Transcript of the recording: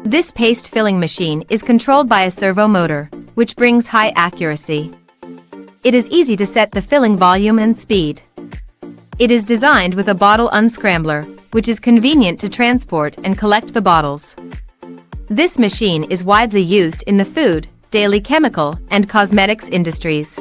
This paste filling machine is controlled by a servo motor, which brings high accuracy. It is easy to set the filling volume and speed. It is designed with a bottle unscrambler, which is convenient to transport and collect the bottles. This machine is widely used in the food, daily chemical, and cosmetics industries.